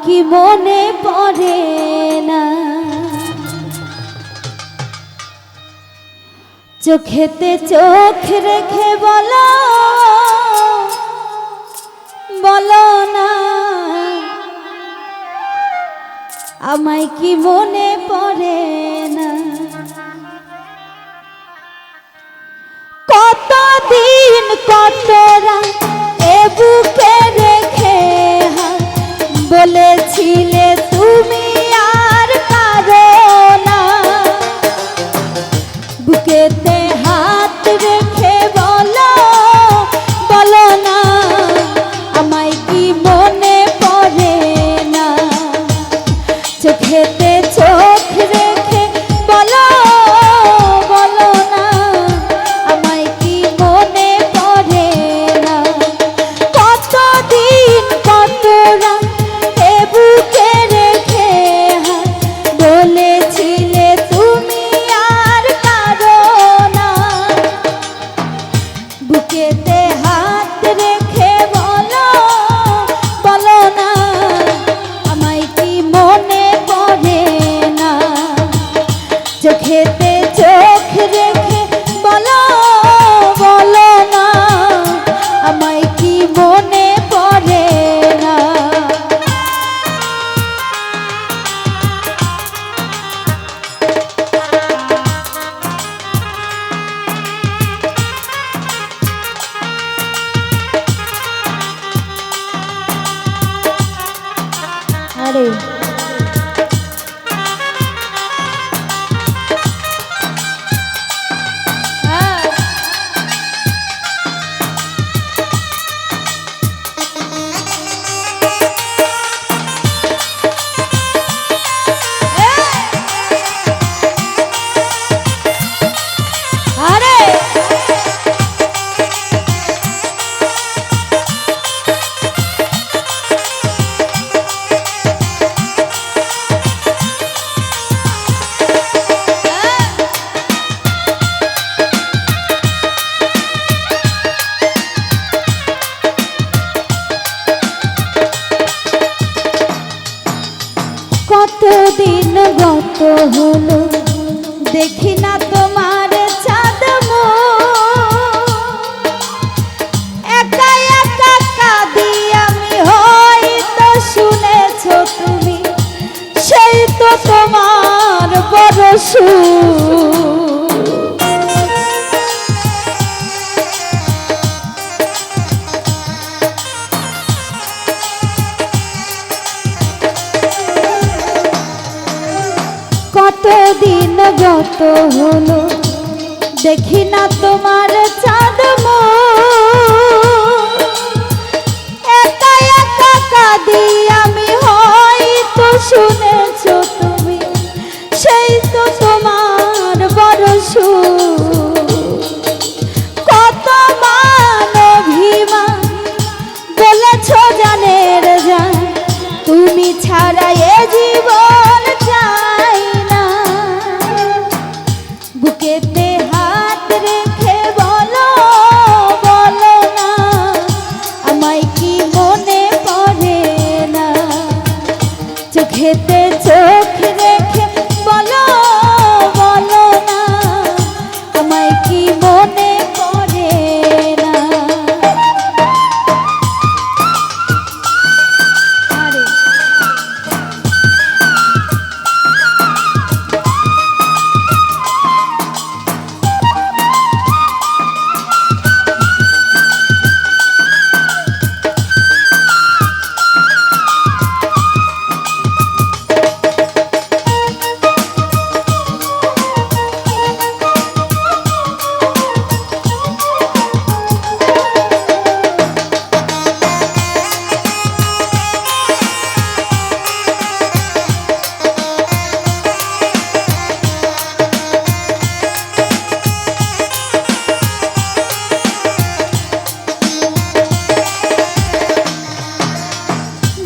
কি মনে পড়ে না, চোখেতে চোখ রেখে বলো বলো না, আমায় কি মনে পড়ে না। কতদিন কত রাত এ বুকে রেখে বলেছিলে তুমি আর কারো না, বুকেতে হাত রেখে বলো বলো না, আমায় কি মনে পড়ে না। চোখেতে চোখ রেখে বলো বলো না, আমায় কি মনে পড়ে না। কতদিন কত রাত এ বুকে রেখে বলেছিলে তুমি আর কারো না, বুকেতে হাত রেখে বলো বলো না, আমায় কি মনে পড়ে না। চোখেতে চোখ রেখে বলো বলো না, আমায় কি মনে পড়ে না। আরে কতদিন গত হলো দেখি না তোমার চাঁদ একা একা কাঁদি আমি, হয়তো শুনেছো তুমি সেই তো তোমার বড় সুর। কতদিন গত হলো দেখি না তোমার চাঁদ একা একা কাঁদি আমি, হয়তো শুনেছো তুমি সেই তো তোমার বড় সুর। কত মান অভিমান বলেছো জানের জান, তুমি ছাড়া এ জীবন চাই না, বুকেতে হাত রেখে বলো বলো না, আমায় কি মনে পড়ে না। চোখেতে চোখ রেখে বলো বলো না, আমায় কি মনে পড়ে না। আরে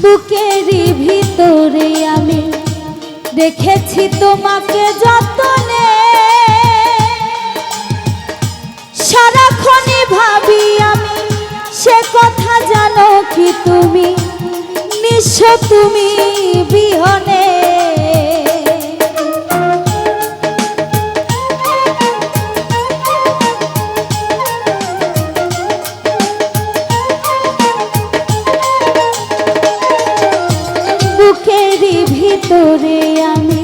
বুকেরই ভিতরে আমি রেখেছি তোমাকে যতনে, সারাক্ষণই ভাবি আমি সে কথা জানো কি তুমি, নিঃস্ব তুমি বিহনে। বুকেরই ভিতরে আমি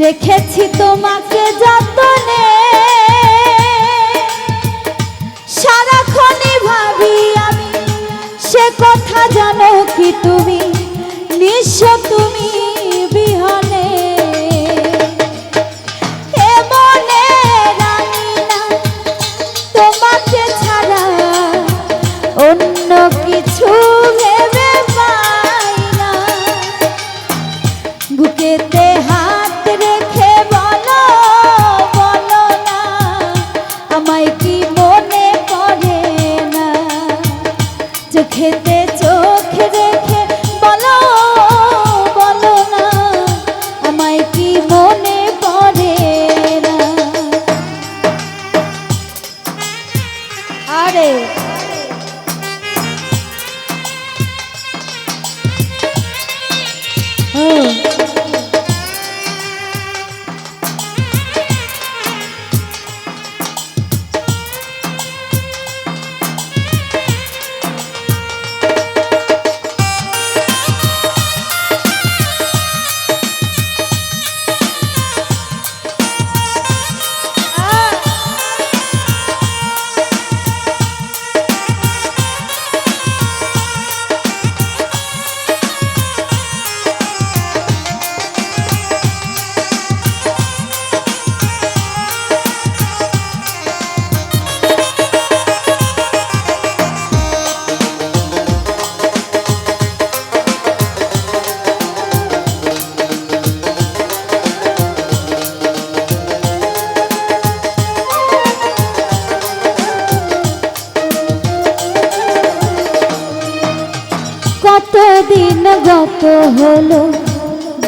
রেখেছি তোমাকে যতনে, সারাক্ষণই ভাবি আমি সে কথা, জানো কি তুমি নিঃস্ব তুমি বিহনে। এ মনে রানি না তোমাকে ছাড়া অন্য কিছু ভেবে পাই না। বুকেতে হাত রেখে বলো বলো না, আমায় কি মনে পড়ে না। চোখেতে চোখ রেখে বলো বলো না, আমায় কি মনে পড়ে না। আরে কতদিন গত হলো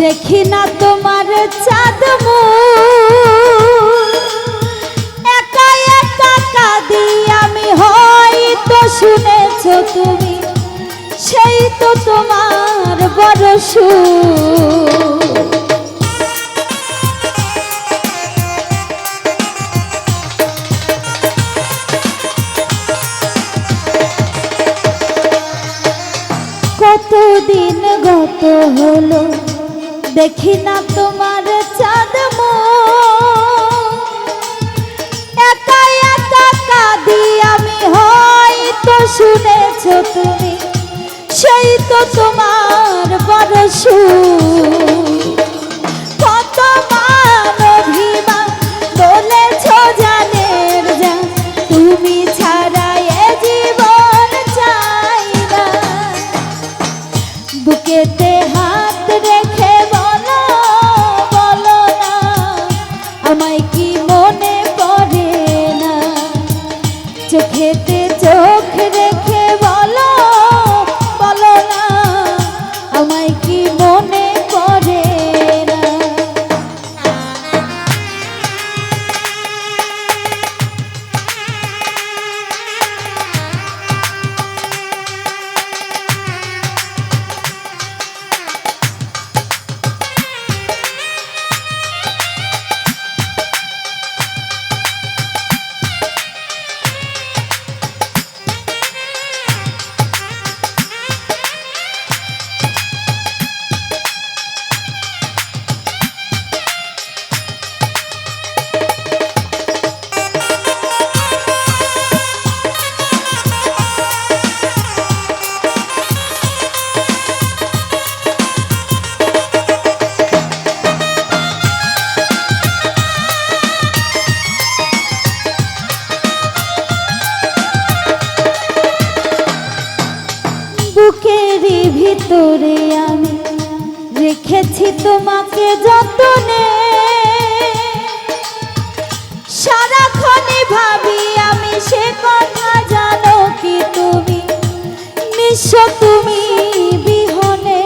দেখি না তোমার চাঁদ মুখ। একা একা কাঁদি আমি, হয়তো শুনেছো তুমি সেই তো তোমার বড় সুখ। কতদিন গত হলো দেখি না তোমার চাঁদ মুখ। একা একা কাঁদি আমি, হয়তো শুনেছো তুমি সেই তো তোমার বড় সুখ। কত মান অভিমান বলেছো জানের জান, তুমি ছাড়া এ জীবন চাই না। বুকেতে হাত রেখে বলো বলো না, আমায় কি মনে পড়ে না। চোখেতে চোখ রেখে বলো বলো না, আমায় কি মনে পড়ে না। বুকেরই ভিতরে আমি রেখেছি তোমাকে যতনে, সারাক্ষণই ভাবি আমি সে কথা, জানো কি তুমি নিঃস্ব তুমি বিহনে।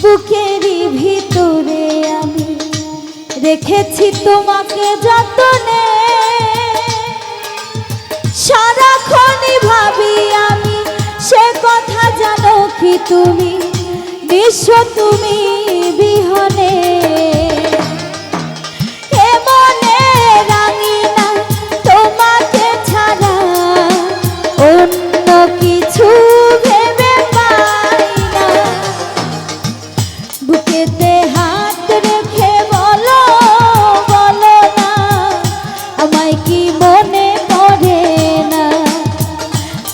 বুকেরই ভিতরে তোমাকে যতনে সারাক্ষণই ভাবি আমি সে কথা জানো কি তুমি বিশ্ব তুমি বিহনে এ মনে রাঙি না তোমাকে ছাড়া অন্য কিছু ভেবে পাই না বুকেতে হাত রেখে বলো বলো না আমায় কি মনে পড়ে না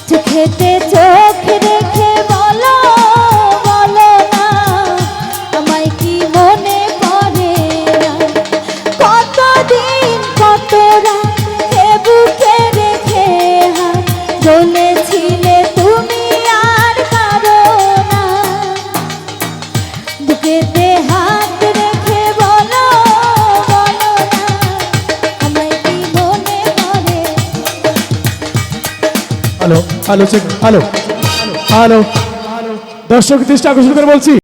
চোখেতে চোখ রেখে বলো বলো না আমায় কি মনে পড়ে না কতদিন কত রাত এ বুকে রেখে হাত বলেছিলে তুমি আর কারো না বুকেতে হাত রেখে বলো বলো না আমায় কি মনে পড়ে। Hello hello check hello hello দর্শক দৃষ্টি আকর্ষণ করে বলছি